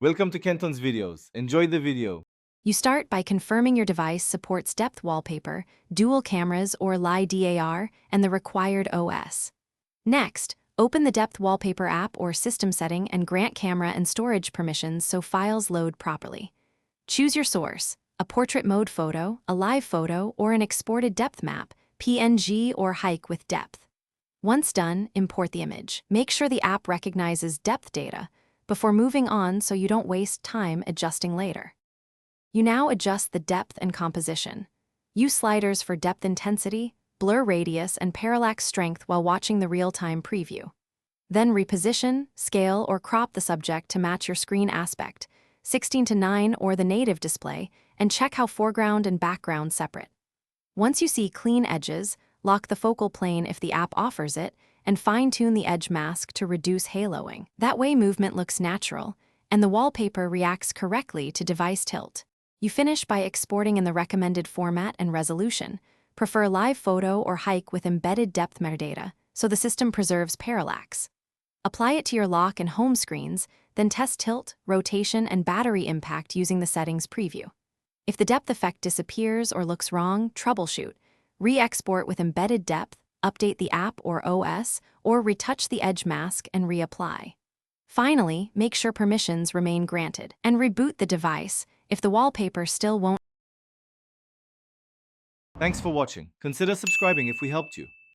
Welcome to Kenton's videos. Enjoy the video. You start by confirming your device supports depth wallpaper, dual cameras or LiDAR, and the required OS. Next, open the Depth Wallpaper app or system setting and grant camera and storage permissions so files load properly. Choose your source, a portrait mode photo, a live photo, or an exported depth map, PNG or hike with depth. Once done, import the image. Make sure the app recognizes depth data before moving on so you don't waste time adjusting later. You now adjust the depth and composition. Use sliders for depth intensity, blur radius, and parallax strength while watching the real-time preview. Then reposition, scale, or crop the subject to match your screen aspect, 16:9 or the native display, and check how foreground and background separate. Once you see clean edges, lock the focal plane if the app offers it, and fine-tune the edge mask to reduce haloing. That way movement looks natural, and the wallpaper reacts correctly to device tilt. You finish by exporting in the recommended format and resolution. Prefer live photo or hike with embedded depth metadata, so the system preserves parallax. Apply it to your lock and home screens, then test tilt, rotation, and battery impact using the settings preview. If the depth effect disappears or looks wrong, troubleshoot. Re-export with embedded depth, update the app or OS, or retouch the edge mask and reapply. Finally, make sure permissions remain granted, and reboot the device if the wallpaper still won't. Thanks for watching. Consider subscribing if we helped you.